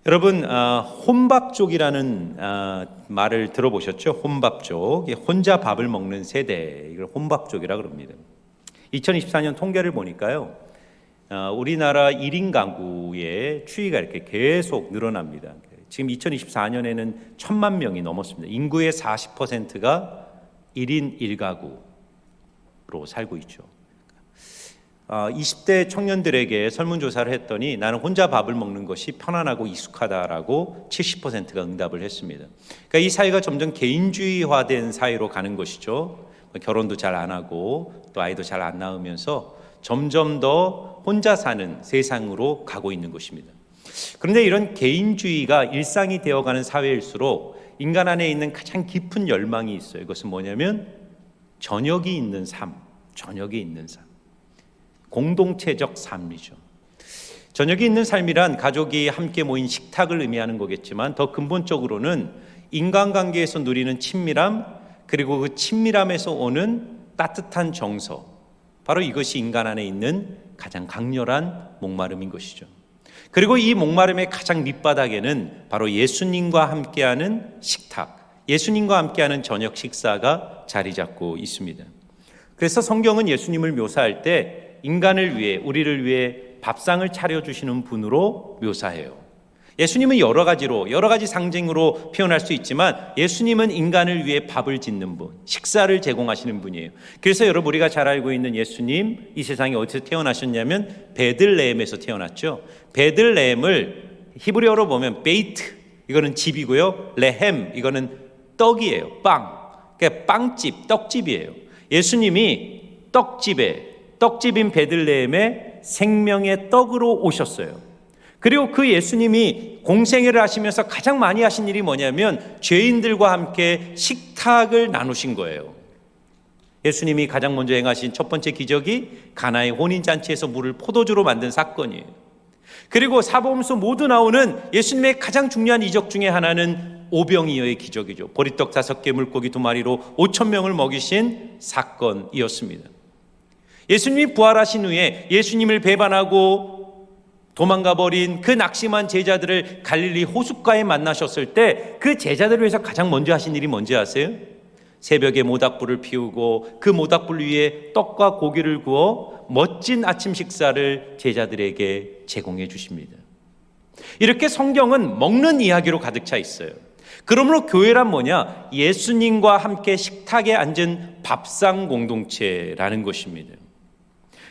여러분, 혼밥족이라는 말을 들어보셨죠? 혼밥족, 혼자 밥을 먹는 세대, 이걸 혼밥족이라고 그럽니다. 2024년 통계를 보니까요, 우리나라 1인 가구의 추이가 이렇게 계속 늘어납니다. 지금 2024년에는 1,000만 명이 넘었습니다. 인구의 40%가 1인 1가구로 살고 있죠. 20대 청년들에게 설문조사를 했더니 나는 혼자 밥을 먹는 것이 편안하고 익숙하다라고 70%가 응답을 했습니다. 그러니까 이 사회가 점점 개인주의화된 사회로 가는 것이죠. 결혼도 잘 안 하고 또 아이도 잘 안 낳으면서 점점 더 혼자 사는 세상으로 가고 있는 것입니다. 그런데 이런 개인주의가 일상이 되어가는 사회일수록 인간 안에 있는 가장 깊은 열망이 있어요. 이것은 뭐냐면 저녁이 있는 삶, 공동체적 삶이죠. 저녁이 있는 삶이란 가족이 함께 모인 식탁을 의미하는 거겠지만 더 근본적으로는 인간관계에서 누리는 친밀함, 그리고 그 친밀함에서 오는 따뜻한 정서, 바로 이것이 인간 안에 있는 가장 강렬한 목마름인 것이죠. 그리고 이 목마름의 가장 밑바닥에는 바로 예수님과 함께하는 식탁, 예수님과 함께하는 저녁 식사가 자리 잡고 있습니다. 그래서 성경은 예수님을 묘사할 때 인간을 위해, 우리를 위해 밥상을 차려주시는 분으로 묘사해요. 예수님은 여러 가지 상징으로 표현할 수 있지만 예수님은 인간을 위해 밥을 짓는 분, 식사를 제공하시는 분이에요. 그래서 여러분, 우리가 잘 알고 있는 예수님, 이 세상에 어디서 태어나셨냐면 베들레헴에서 태어났죠. 베들레헴을 히브리어로 보면 베이트, 이거는 집이고요. 레헴, 이거는 떡이에요. 빵, 그러니까 빵집, 떡집이에요. 예수님이 떡집인 베들레헴에 생명의 떡으로 오셨어요. 그리고 그 예수님이 공생애를 하시면서 가장 많이 하신 일이 뭐냐면 죄인들과 함께 식탁을 나누신 거예요. 예수님이 가장 먼저 행하신 첫 번째 기적이 가나의 혼인잔치에서 물을 포도주로 만든 사건이에요. 그리고 사복음서 모두 나오는 예수님의 가장 중요한 이적 중에 하나는 오병이어의 기적이죠. 보리떡 5개, 물고기 2마리로 5,000명을 먹이신 사건이었습니다. 예수님이 부활하신 후에 예수님을 배반하고 도망가 버린 그 낙심한 제자들을 갈릴리 호숫가에 만나셨을 때 그 제자들을 위해서 가장 먼저 하신 일이 뭔지 아세요? 새벽에 모닥불을 피우고 그 모닥불 위에 떡과 고기를 구워 멋진 아침 식사를 제자들에게 제공해 주십니다. 이렇게 성경은 먹는 이야기로 가득 차 있어요. 그러므로 교회란 뭐냐? 예수님과 함께 식탁에 앉은 밥상 공동체라는 것입니다.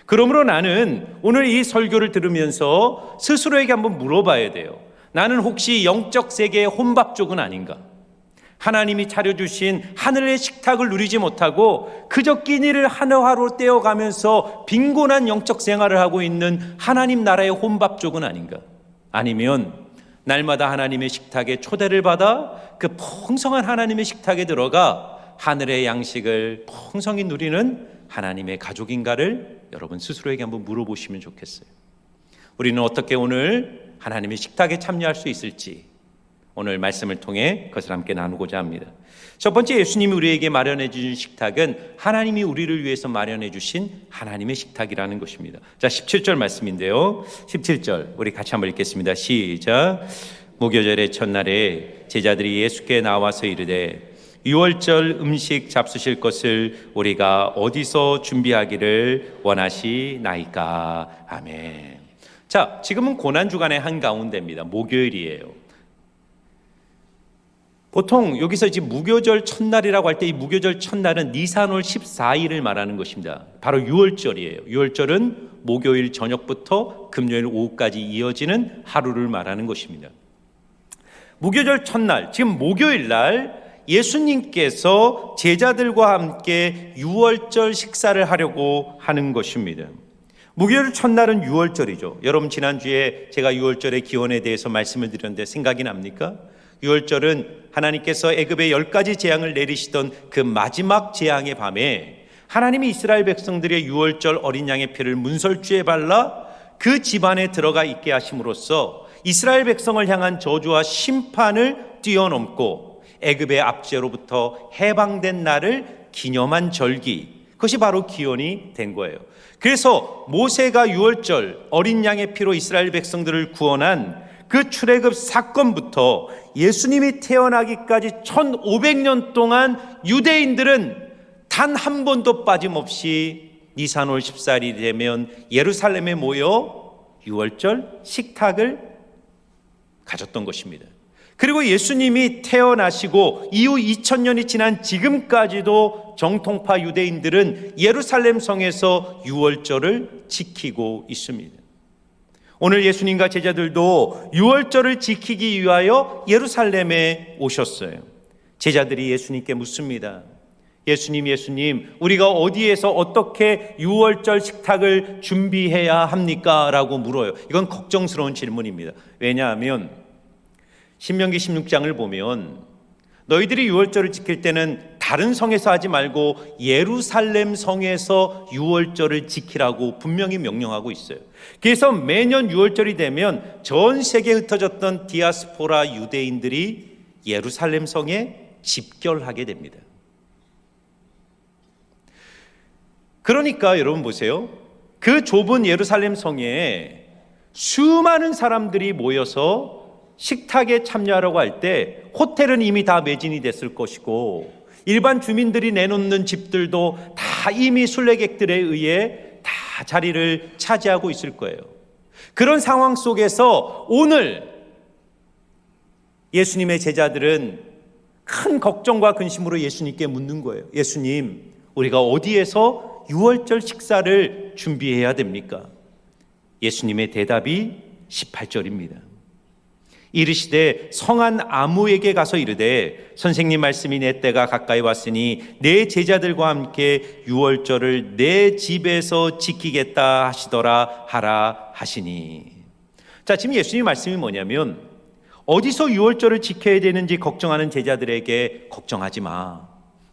그러므로 나는 오늘 이 설교를 들으면서 스스로에게 한번 물어봐야 돼요. 나는 혹시 영적 세계의 혼밥족은 아닌가? 하나님이 차려주신 하늘의 식탁을 누리지 못하고 그저 끼니를 하루하루 떼어가면서 빈곤한 영적 생활을 하고 있는 하나님 나라의 혼밥족은 아닌가? 아니면 날마다 하나님의 식탁에 초대를 받아 그 풍성한 하나님의 식탁에 들어가 하늘의 양식을 풍성히 누리는 하나님의 가족인가를 여러분 스스로에게 한번 물어보시면 좋겠어요. 우리는 어떻게 오늘 하나님의 식탁에 참여할 수 있을지 오늘 말씀을 통해 그것을 함께 나누고자 합니다. 첫 번째, 예수님이 우리에게 마련해 주신 식탁은 하나님이 우리를 위해서 마련해 주신 하나님의 식탁이라는 것입니다. 자, 17절 말씀인데요. 17절 우리 같이 한번 읽겠습니다. 시작. 무교절의 첫날에 제자들이 예수께 나와서 이르되 유월절 음식 잡수실 것을 우리가 어디서 준비하기를 원하시나이까. 아멘. 자, 지금은 고난주간의 한가운데입니다. 목요일이에요. 보통 여기서 이제 무교절 첫날이라고 할 때 이 무교절 첫날은 니산월 14일을 말하는 것입니다. 바로 유월절이에요. 유월절은 목요일 저녁부터 금요일 오후까지 이어지는 하루를 말하는 것입니다. 무교절 첫날, 지금 목요일 날 예수님께서 제자들과 함께 유월절 식사를 하려고 하는 것입니다. 무교절 첫날은 유월절이죠. 여러분, 지난주에 제가 유월절의 기원에 대해서 말씀을 드렸는데 생각이 납니까? 유월절은 하나님께서 애굽에 10가지 재앙을 내리시던 그 마지막 재앙의 밤에 하나님이 이스라엘 백성들의 유월절 어린 양의 피를 문설주에 발라 그 집안에 들어가 있게 하심으로써 이스라엘 백성을 향한 저주와 심판을 뛰어넘고 애굽의 압제로부터 해방된 날을 기념한 절기, 그것이 바로 기원이 된 거예요. 그래서 모세가 유월절 어린 양의 피로 이스라엘 백성들을 구원한 그 출애굽 사건부터 예수님이 태어나기까지 1500년 동안 유대인들은 단 한 번도 빠짐없이 니산월 14일이 되면 예루살렘에 모여 유월절 식탁을 가졌던 것입니다. 그리고 예수님이 태어나시고 이후 2000년이 지난 지금까지도 정통파 유대인들은 예루살렘 성에서 유월절을 지키고 있습니다. 오늘 예수님과 제자들도 유월절을 지키기 위하여 예루살렘에 오셨어요. 제자들이 예수님께 묻습니다. 예수님, 우리가 어디에서 어떻게 유월절 식탁을 준비해야 합니까? 라고 물어요. 이건 걱정스러운 질문입니다. 왜냐하면 신명기 16장을 보면 너희들이 유월절을 지킬 때는 다른 성에서 하지 말고 예루살렘 성에서 유월절을 지키라고 분명히 명령하고 있어요. 그래서 매년 유월절이 되면 전 세계에 흩어졌던 디아스포라 유대인들이 예루살렘 성에 집결하게 됩니다. 그러니까 여러분 보세요. 그 좁은 예루살렘 성에 수많은 사람들이 모여서 식탁에 참여하려고 할 때 호텔은 이미 다 매진이 됐을 것이고 일반 주민들이 내놓는 집들도 다 이미 순례객들에 의해 다 자리를 차지하고 있을 거예요. 그런 상황 속에서 오늘 예수님의 제자들은 큰 걱정과 근심으로 예수님께 묻는 거예요. 예수님, 우리가 어디에서 유월절 식사를 준비해야 됩니까? 예수님의 대답이 18절입니다. 이르시되 성한 아무에게 가서 이르되 선생님 말씀이 내 때가 가까이 왔으니 내 제자들과 함께 유월절을 내 집에서 지키겠다 하시더라 하라 하시니. 자, 지금 예수님 말씀이 뭐냐면 어디서 유월절을 지켜야 되는지 걱정하는 제자들에게 걱정하지 마.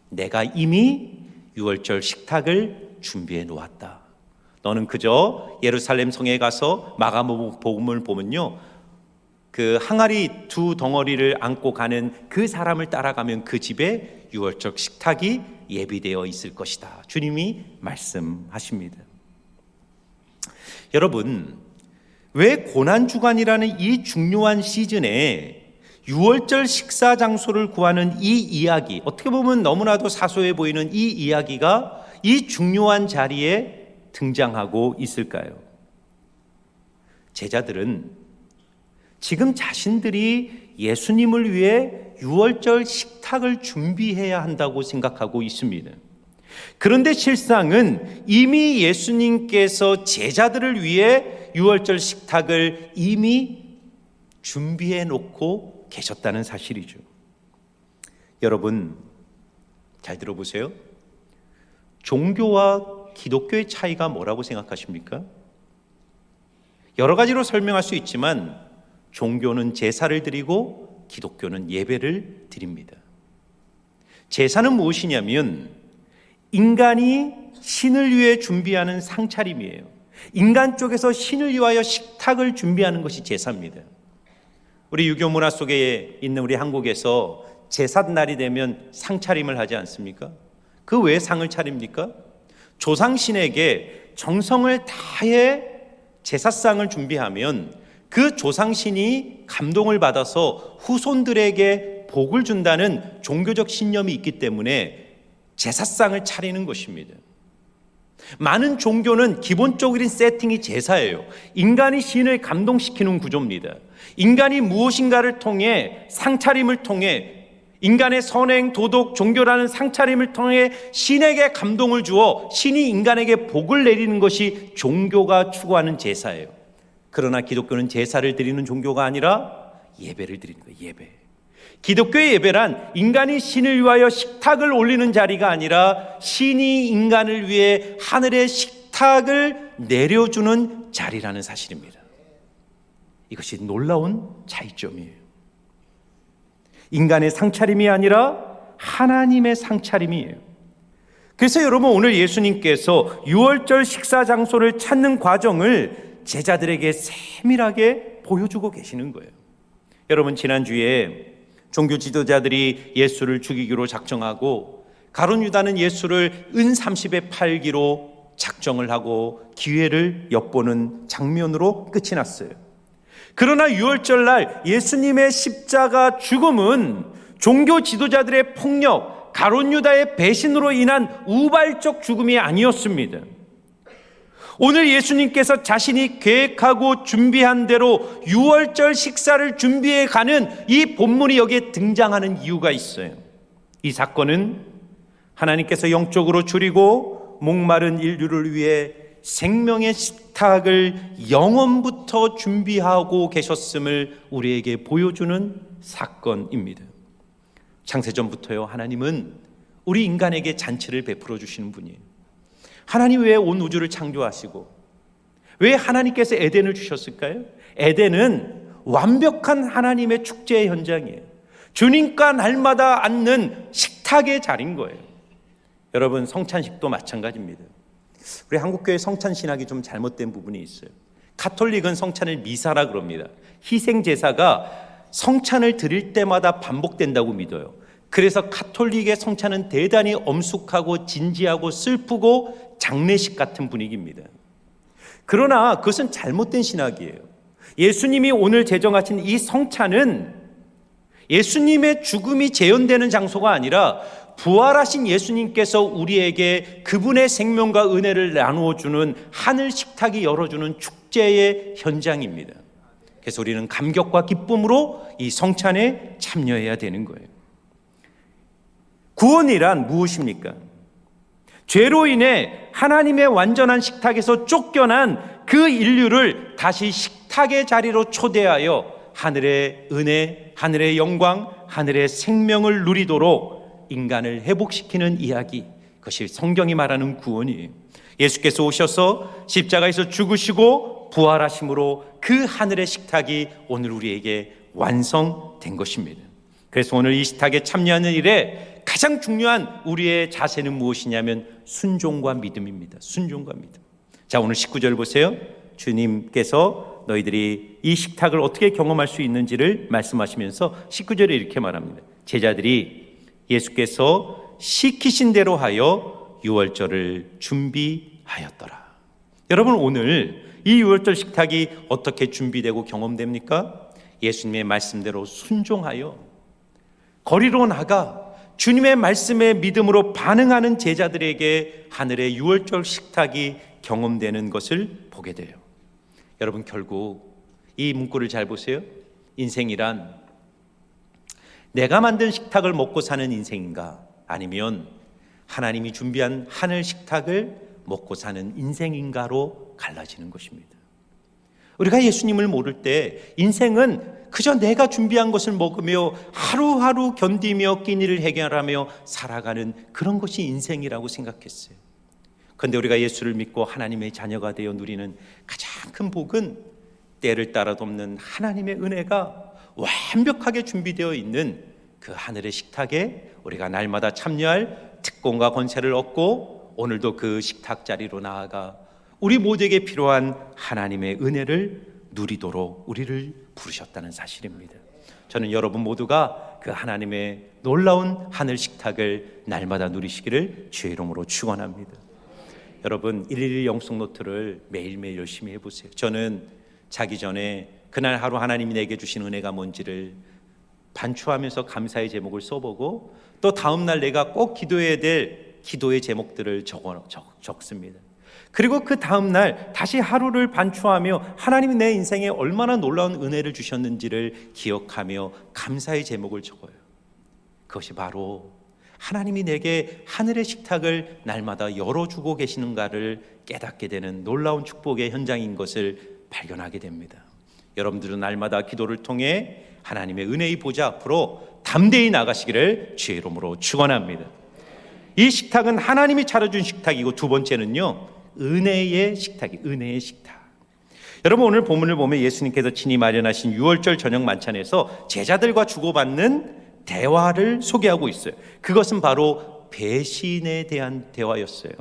내가 이미 유월절 식탁을 준비해 놓았다. 너는 그저 예루살렘 성에 가서 마가복음을 보면요, 그 항아리 두 덩어리를 안고 가는 그 사람을 따라가면 그 집에 유월절 식탁이 예비되어 있을 것이다. 주님이 말씀하십니다. 여러분, 왜 고난주간이라는 이 중요한 시즌에 유월절 식사 장소를 구하는 이 이야기, 어떻게 보면 너무나도 사소해 보이는 이 이야기가 이 중요한 자리에 등장하고 있을까요? 제자들은 지금 자신들이 예수님을 위해 유월절 식탁을 준비해야 한다고 생각하고 있습니다. 그런데 실상은 이미 예수님께서 제자들을 위해 유월절 식탁을 이미 준비해 놓고 계셨다는 사실이죠. 여러분, 잘 들어보세요. 종교와 기독교의 차이가 뭐라고 생각하십니까? 여러 가지로 설명할 수 있지만 종교는 제사를 드리고 기독교는 예배를 드립니다. 제사는 무엇이냐면 인간이 신을 위해 준비하는 상차림이에요. 인간 쪽에서 신을 위하여 식탁을 준비하는 것이 제사입니다. 우리 유교 문화 속에 있는 우리 한국에서 제삿날이 되면 상차림을 하지 않습니까? 그 왜 상을 차립니까? 조상신에게 정성을 다해 제사상을 준비하면 그 조상신이 감동을 받아서 후손들에게 복을 준다는 종교적 신념이 있기 때문에 제사상을 차리는 것입니다. 많은 종교는 기본적인 세팅이 제사예요. 인간이 신을 감동시키는 구조입니다. 인간이 무엇인가를 통해 상차림을 통해 인간의 선행, 도덕, 종교라는 상차림을 통해 신에게 감동을 주어 신이 인간에게 복을 내리는 것이 종교가 추구하는 제사예요. 그러나 기독교는 제사를 드리는 종교가 아니라 예배를 드리는 거예요. 예배. 기독교의 예배란 인간이 신을 위하여 식탁을 올리는 자리가 아니라 신이 인간을 위해 하늘의 식탁을 내려주는 자리라는 사실입니다. 이것이 놀라운 차이점이에요. 인간의 상차림이 아니라 하나님의 상차림이에요. 그래서 여러분, 오늘 예수님께서 유월절 식사 장소를 찾는 과정을 제자들에게 세밀하게 보여주고 계시는 거예요. 여러분, 지난주에 종교 지도자들이 예수를 죽이기로 작정하고 가룟 유다는 예수를 은 30에 팔기로 작정을 하고 기회를 엿보는 장면으로 끝이 났어요. 그러나 유월절날 예수님의 십자가 죽음은 종교 지도자들의 폭력, 가룟 유다의 배신으로 인한 우발적 죽음이 아니었습니다. 오늘 예수님께서 자신이 계획하고 준비한 대로 유월절 식사를 준비해 가는 이 본문이 여기에 등장하는 이유가 있어요. 이 사건은 하나님께서 영적으로 줄이고 목마른 인류를 위해 생명의 식탁을 영원부터 준비하고 계셨음을 우리에게 보여주는 사건입니다. 창세전부터요, 하나님은 우리 인간에게 잔치를 베풀어 주시는 분이에요. 하나님 왜 온 우주를 창조하시고 왜 하나님께서 에덴을 주셨을까요? 에덴은 완벽한 하나님의 축제의 현장이에요. 주님과 날마다 앉는 식탁의 자리인 거예요. 여러분, 성찬식도 마찬가지입니다. 우리 한국교회 성찬신학이 좀 잘못된 부분이 있어요. 가톨릭은 성찬을 미사라 그럽니다. 희생제사가 성찬을 드릴 때마다 반복된다고 믿어요. 그래서 가톨릭의 성찬은 대단히 엄숙하고 진지하고 슬프고 장례식 같은 분위기입니다. 그러나 그것은 잘못된 신학이에요. 예수님이 오늘 제정하신 이 성찬은 예수님의 죽음이 재현되는 장소가 아니라 부활하신 예수님께서 우리에게 그분의 생명과 은혜를 나누어주는 하늘 식탁이 열어주는 축제의 현장입니다. 그래서 우리는 감격과 기쁨으로 이 성찬에 참여해야 되는 거예요. 구원이란 무엇입니까? 죄로 인해 하나님의 완전한 식탁에서 쫓겨난 그 인류를 다시 식탁의 자리로 초대하여 하늘의 은혜, 하늘의 영광, 하늘의 생명을 누리도록 인간을 회복시키는 이야기, 그것이 성경이 말하는 구원이에요. 예수께서 오셔서 십자가에서 죽으시고 부활하심으로 그 하늘의 식탁이 오늘 우리에게 완성된 것입니다. 그래서 오늘 이 식탁에 참여하는 일에 가장 중요한 우리의 자세는 무엇이냐면 순종과 믿음입니다. 순종과 믿음. 자, 오늘 19절 보세요. 주님께서 너희들이 이 식탁을 어떻게 경험할 수 있는지를 말씀하시면서 19절에 이렇게 말합니다. 제자들이 예수께서 시키신 대로 하여 유월절을 준비하였더라. 여러분, 오늘 이 유월절 식탁이 어떻게 준비되고 경험됩니까? 예수님의 말씀대로 순종하여 거리로 나가 주님의 말씀에 믿음으로 반응하는 제자들에게 하늘의 유월절 식탁이 경험되는 것을 보게 돼요. 여러분, 결국 이 문구를 잘 보세요. 인생이란 내가 만든 식탁을 먹고 사는 인생인가, 아니면 하나님이 준비한 하늘 식탁을 먹고 사는 인생인가로 갈라지는 것입니다. 우리가 예수님을 모를 때 인생은 그저 내가 준비한 것을 먹으며 하루하루 견디며 끼니를 해결하며 살아가는 그런 것이 인생이라고 생각했어요. 그런데 우리가 예수를 믿고 하나님의 자녀가 되어 누리는 가장 큰 복은 때를 따라 돕는 하나님의 은혜가 완벽하게 준비되어 있는 그 하늘의 식탁에 우리가 날마다 참여할 특권과 권세를 얻고 오늘도 그 식탁 자리로 나아가 우리 모두에게 필요한 하나님의 은혜를 누리도록 우리를 부르셨다는 사실입니다. 저는 여러분 모두가 그 하나님의 놀라운 하늘 식탁을 날마다 누리시기를 주의 이름으로 축원합니다. 여러분, 111 영성 노트를 매일매일 열심히 해보세요. 저는 자기 전에 그날 하루 하나님이 내게 주신 은혜가 뭔지를 반추하면서 감사의 제목을 써보고 또 다음날 내가 꼭 기도해야 될 기도의 제목들을 적습니다. 그리고 그 다음날 다시 하루를 반추하며 하나님이 내 인생에 얼마나 놀라운 은혜를 주셨는지를 기억하며 감사의 제목을 적어요. 그것이 바로 하나님이 내게 하늘의 식탁을 날마다 열어주고 계시는가를 깨닫게 되는 놀라운 축복의 현장인 것을 발견하게 됩니다. 여러분들은 날마다 기도를 통해 하나님의 은혜의 보좌 앞으로 담대히 나가시기를 주의 이름으로 축원합니다. 이 식탁은 하나님이 차려준 식탁이고, 두 번째는요, 은혜의 식탁이, 은혜의 식탁. 여러분, 오늘 본문을 보면 예수님께서 친히 마련하신 유월절 저녁 만찬에서 제자들과 주고받는 대화를 소개하고 있어요. 그것은 바로 배신에 대한 대화였어요.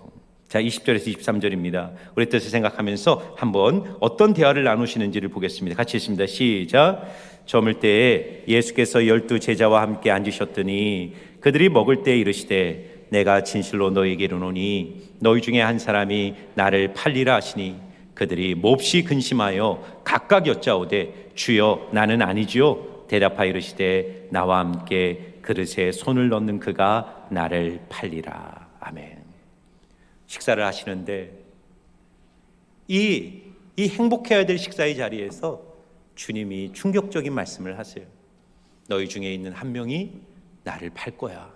자, 20절에서 23절입니다. 우리 뜻을 생각하면서 한번 어떤 대화를 나누시는지를 보겠습니다. 같이 읽습니다. 시작. 저물 때에 예수께서 12 제자와 함께 앉으셨더니 그들이 먹을 때에 이르시되 내가 진실로 너희에게 이르노니 너희 중에 한 사람이 나를 팔리라 하시니 그들이 몹시 근심하여 각각 여짜오되 주여 나는 아니지요. 대답하여 이르시되 나와 함께 그릇에 손을 넣는 그가 나를 팔리라. 아멘. 식사를 하시는데 이 행복해야 될 식사의 자리에서 주님이 충격적인 말씀을 하세요. 너희 중에 있는 한 명이 나를 팔 거야.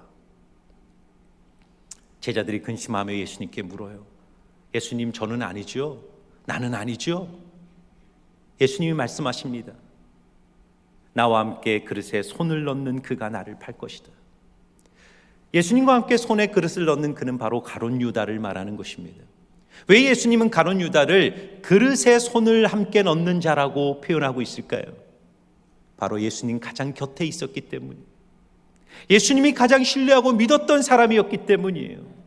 제자들이 근심하며 예수님께 물어요. 예수님, 저는 아니죠? 나는 아니죠? 예수님이 말씀하십니다. 나와 함께 그릇에 손을 넣는 그가 나를 팔 것이다. 예수님과 함께 손에 그릇을 넣는 그는 바로 가룟 유다를 말하는 것입니다. 왜 예수님은 가룟 유다를 그릇에 손을 함께 넣는 자라고 표현하고 있을까요? 바로 예수님 가장 곁에 있었기 때문이에요. 예수님이 가장 신뢰하고 믿었던 사람이었기 때문이에요.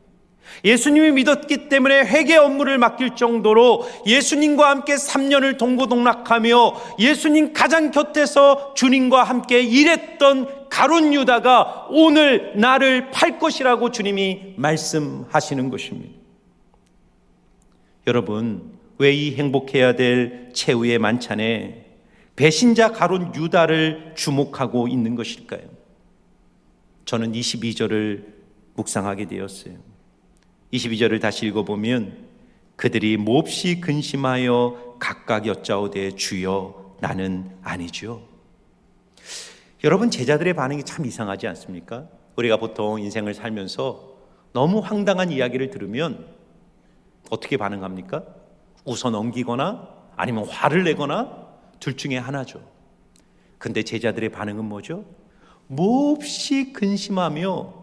예수님이 믿었기 때문에 회개 업무를 맡길 정도로 예수님과 함께 3년을 동고동락하며 예수님 가장 곁에서 주님과 함께 일했던 가룟 유다가 오늘 나를 팔 것이라고 주님이 말씀하시는 것입니다. 여러분, 왜 이 행복해야 될 최후의 만찬에 배신자 가룟 유다를 주목하고 있는 것일까요? 저는 22절을 묵상하게 되었어요. 22절을 다시 읽어보면 그들이 몹시 근심하여 각각 여짜오되 주여 나는 아니죠. 여러분, 제자들의 반응이 참 이상하지 않습니까? 우리가 보통 인생을 살면서 너무 황당한 이야기를 들으면 어떻게 반응합니까? 웃어 넘기거나 아니면 화를 내거나 둘 중에 하나죠. 근데 제자들의 반응은 뭐죠? 몹시 근심하며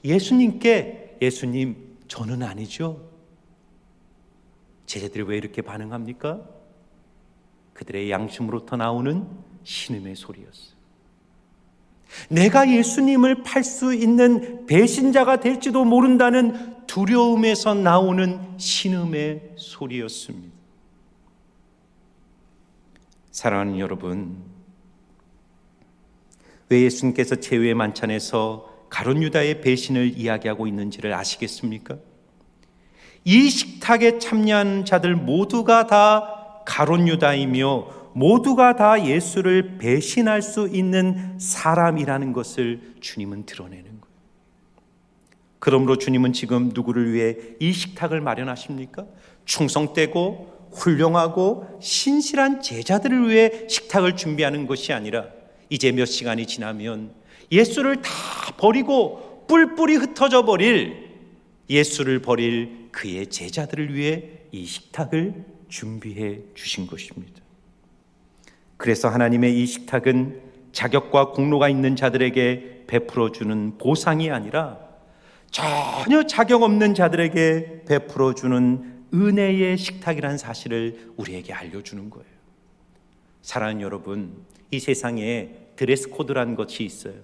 예수님께 예수님, 저는 아니죠. 제자들이 왜 이렇게 반응합니까? 그들의 양심으로부터 나오는 신음의 소리였어요. 내가 예수님을 팔 수 있는 배신자가 될지도 모른다는 두려움에서 나오는 신음의 소리였습니다. 사랑하는 여러분, 왜 예수님께서 최후의 만찬에서 가룟 유다의 배신을 이야기하고 있는지를 아시겠습니까? 이 식탁에 참여한 자들 모두가 다 가룟 유다이며 모두가 다 예수를 배신할 수 있는 사람이라는 것을 주님은 드러내는 거예요. 그러므로 주님은 지금 누구를 위해 이 식탁을 마련하십니까? 충성되고 훌륭하고 신실한 제자들을 위해 식탁을 준비하는 것이 아니라 이제 몇 시간이 지나면 예수를 다 버리고 뿔뿔이 흩어져 버릴, 예수를 버릴 그의 제자들을 위해 이 식탁을 준비해 주신 것입니다. 그래서 하나님의 이 식탁은 자격과 공로가 있는 자들에게 베풀어 주는 보상이 아니라 전혀 자격 없는 자들에게 베풀어 주는 은혜의 식탁이라는 사실을 우리에게 알려주는 거예요. 사랑하는 여러분, 이 세상에 드레스 코드라는 것이 있어요.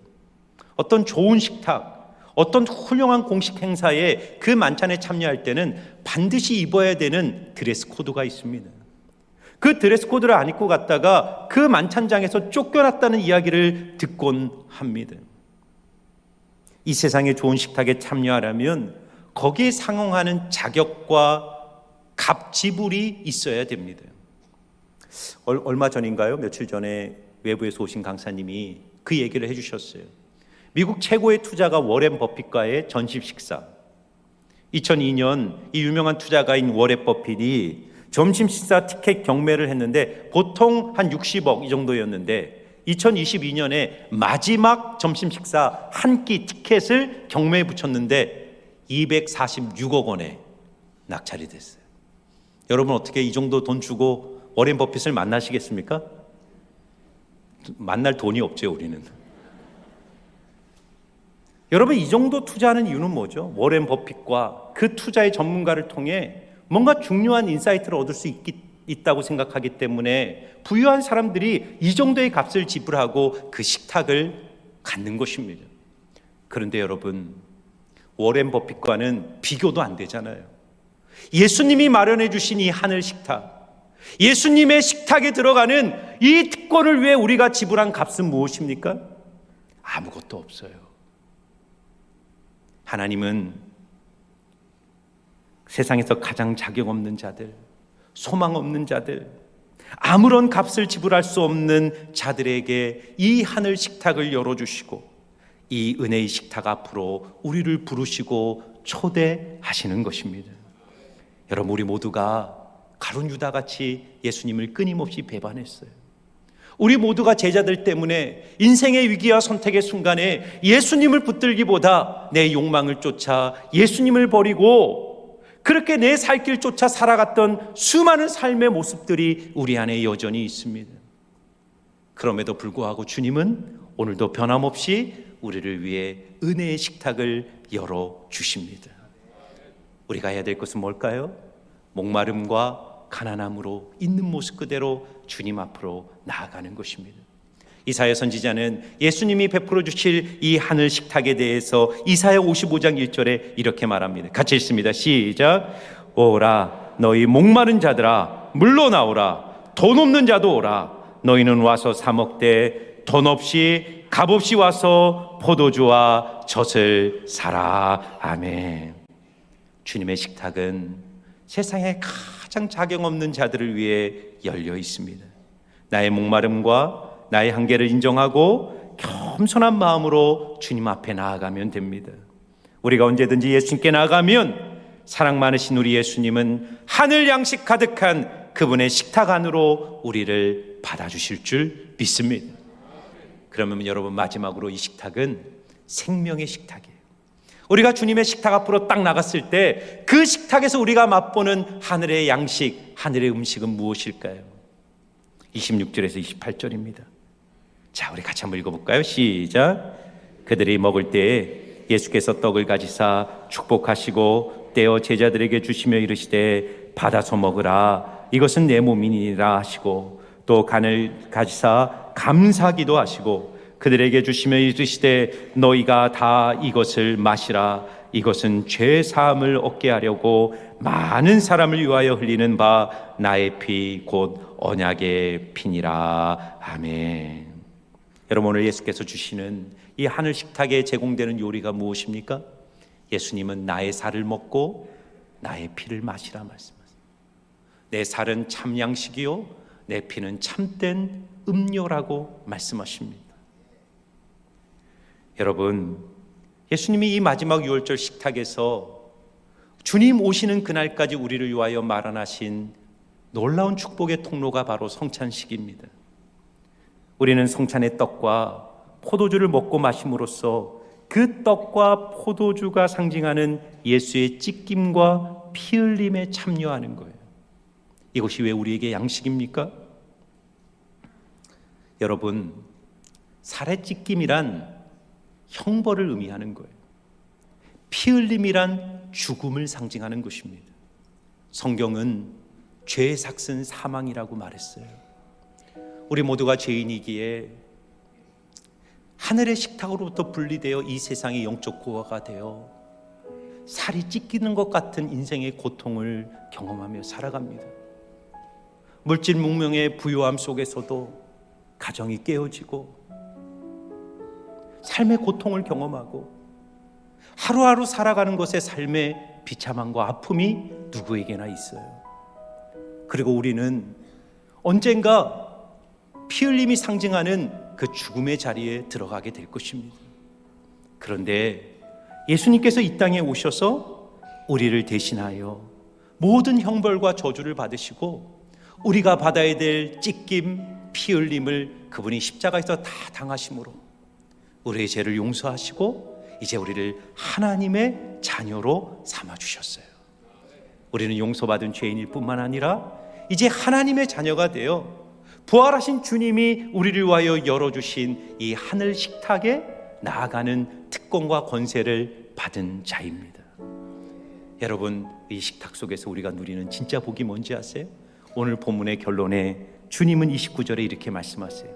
어떤 좋은 식탁, 어떤 훌륭한 공식 행사에 그 만찬에 참여할 때는 반드시 입어야 되는 드레스 코드가 있습니다. 그 드레스 코드를 안 입고 갔다가 그 만찬장에서 쫓겨났다는 이야기를 듣곤 합니다. 이 세상의 좋은 식탁에 참여하려면 거기에 상응하는 자격과 값 지불이 있어야 됩니다. 얼마 전인가요? 며칠 전에 외부에서 오신 강사님이 그 얘기를 해주셨어요. 미국 최고의 투자가 워렌 버핏과의 점심 식사. 2002년 이 유명한 투자가인 워렌 버핏이 점심 식사 티켓 경매를 했는데 보통 한 60억 이 정도였는데 2022년에 마지막 점심 식사 한 끼 티켓을 경매에 붙였는데 246억 원에 낙찰이 됐어요. 여러분, 어떻게 이 정도 돈 주고 워렌 버핏을 만나시겠습니까? 만날 돈이 없죠, 우리는. 여러분, 이 정도 투자하는 이유는 뭐죠? 워렌 버핏과 그 투자의 전문가를 통해 뭔가 중요한 인사이트를 얻을 수 있다고 생각하기 때문에 부유한 사람들이 이 정도의 값을 지불하고 그 식탁을 갖는 것입니다. 그런데 여러분, 워렌 버핏과는 비교도 안 되잖아요. 예수님이 마련해 주신 이 하늘 식탁, 예수님의 식탁에 들어가는 이 특권을 위해 우리가 지불한 값은 무엇입니까? 아무것도 없어요. 하나님은 세상에서 가장 자격 없는 자들, 소망 없는 자들, 아무런 값을 지불할 수 없는 자들에게 이 하늘 식탁을 열어주시고 이 은혜의 식탁 앞으로 우리를 부르시고 초대하시는 것입니다. 여러분, 우리 모두가 가룟 유다같이 예수님을 끊임없이 배반했어요. 우리 모두가 제자들 때문에 인생의 위기와 선택의 순간에 예수님을 붙들기보다 내 욕망을 쫓아 예수님을 버리고 그렇게 내 살 길 쫓아 살아갔던 수많은 삶의 모습들이 우리 안에 여전히 있습니다. 그럼에도 불구하고 주님은 오늘도 변함없이 우리를 위해 은혜의 식탁을 열어주십니다. 우리가 해야 될 것은 뭘까요? 목마름과 가난함으로 있는 모습 그대로 주님 앞으로 나아가는 것입니다. 이사야 선지자는 예수님이 베풀어 주실 이 하늘 식탁에 대해서 이사야 55장 1절에 이렇게 말합니다. 같이 읽습니다. 시작. 오라 너희 목마른 자들아 물러나오라. 돈 없는 자도 오라. 너희는 와서 사 먹되 돈 없이 값없이 와서 포도주와 젖을 사라. 아멘. 주님의 식탁은 세상에 가장 자격 없는 자들을 위해 열려 있습니다. 나의 목마름과 나의 한계를 인정하고 겸손한 마음으로 주님 앞에 나아가면 됩니다. 우리가 언제든지 예수님께 나아가면 사랑 많으신 우리 예수님은 하늘 양식 가득한 그분의 식탁 안으로 우리를 받아주실 줄 믿습니다. 그러면 여러분, 마지막으로 이 식탁은 생명의 식탁이에요. 우리가 주님의 식탁 앞으로 딱 나갔을 때 그 식탁에서 우리가 맛보는 하늘의 양식, 하늘의 음식은 무엇일까요? 26절에서 28절입니다. 자, 우리 같이 한번 읽어볼까요? 시작. 그들이 먹을 때에 예수께서 떡을 가지사 축복하시고 떼어 제자들에게 주시며 이르시되 받아서 먹으라. 이것은 내 몸이니라 하시고 또 간을 가지사 감사기도 하시고 그들에게 주시며 이르시되 너희가 다 이것을 마시라. 이것은 죄 사함을 얻게 하려고 많은 사람을 위하여 흘리는 바 나의 피 곧 언약의 피니라. 아멘. 여러분, 오늘 예수께서 주시는 이 하늘 식탁에 제공되는 요리가 무엇입니까? 예수님은 나의 살을 먹고 나의 피를 마시라 말씀하세요. 내 살은 참 양식이요 내 피는 참된 음료라고 말씀하십니다. 여러분, 예수님이 이 마지막 유월절 식탁에서 주님 오시는 그날까지 우리를 위하여 마련하신 놀라운 축복의 통로가 바로 성찬식입니다. 우리는 성찬의 떡과 포도주를 먹고 마심으로써 그 떡과 포도주가 상징하는 예수의 찢김과 피 흘림에 참여하는 거예요. 이것이 왜 우리에게 양식입니까? 여러분, 살의 찢김이란 형벌을 의미하는 거예요. 피 흘림이란 죽음을 상징하는 것입니다. 성경은 죄의 삭은 사망이라고 말했어요. 우리 모두가 죄인이기에 하늘의 식탁으로부터 분리되어 이 세상의 영적 고아가 되어 살이 찢기는 것 같은 인생의 고통을 경험하며 살아갑니다. 물질 문명의 부유함 속에서도 가정이 깨어지고 삶의 고통을 경험하고 하루하루 살아가는 것에 삶의 비참함과 아픔이 누구에게나 있어요. 그리고 우리는 언젠가 피 흘림이 상징하는 그 죽음의 자리에 들어가게 될 것입니다. 그런데 예수님께서 이 땅에 오셔서 우리를 대신하여 모든 형벌과 저주를 받으시고 우리가 받아야 될 찢김, 피 흘림을 그분이 십자가에서 다 당하심으로 우리의 죄를 용서하시고 이제 우리를 하나님의 자녀로 삼아주셨어요. 우리는 용서받은 죄인일 뿐만 아니라 이제 하나님의 자녀가 되어 부활하신 주님이 우리를 위하여 열어주신 이 하늘 식탁에 나아가는 특권과 권세를 받은 자입니다. 여러분, 이 식탁 속에서 우리가 누리는 진짜 복이 뭔지 아세요? 오늘 본문의 결론에 주님은 29절에 이렇게 말씀하세요.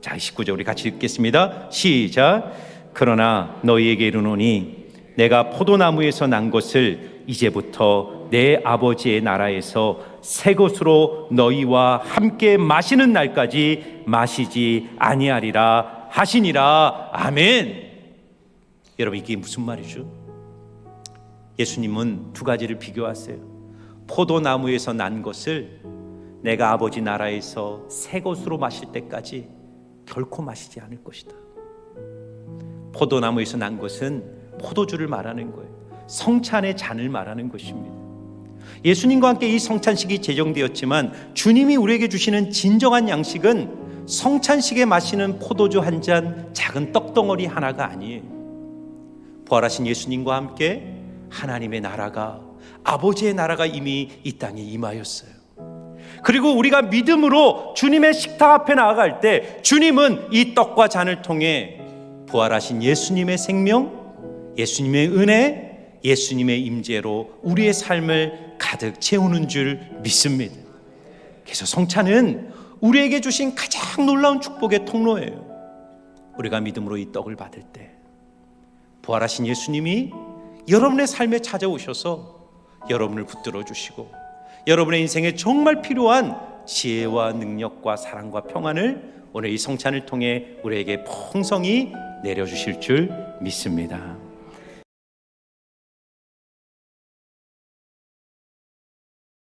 자, 29절 우리 같이 읽겠습니다. 시작. 그러나 너희에게 이르노니 내가 포도나무에서 난 것을 이제부터 내 아버지의 나라에서 새 것으로 너희와 함께 마시는 날까지 마시지 아니하리라 하시니라. 아멘. 여러분, 이게 무슨 말이죠? 예수님은 두 가지를 비교하세요. 포도나무에서 난 것을 내가 아버지 나라에서 새 것으로 마실 때까지 결코 마시지 않을 것이다. 포도나무에서 난 것은 포도주를 말하는 거예요. 성찬의 잔을 말하는 것입니다. 예수님과 함께 이 성찬식이 제정되었지만 주님이 우리에게 주시는 진정한 양식은 성찬식에 마시는 포도주 한 잔, 작은 떡덩어리 하나가 아니에요. 부활하신 예수님과 함께 하나님의 나라가, 아버지의 나라가 이미 이 땅에 임하였어요. 그리고 우리가 믿음으로 주님의 식탁 앞에 나아갈 때 주님은 이 떡과 잔을 통해 부활하신 예수님의 생명, 예수님의 은혜, 예수님의 임재로 우리의 삶을 가득 채우는 줄 믿습니다. 그래서 성찬은 우리에게 주신 가장 놀라운 축복의 통로예요. 우리가 믿음으로 이 떡을 받을 때 부활하신 예수님이 여러분의 삶에 찾아오셔서 여러분을 붙들어 주시고 여러분의 인생에 정말 필요한 지혜와 능력과 사랑과 평안을 오늘 이 성찬을 통해 우리에게 풍성히 내려주실 줄 믿습니다.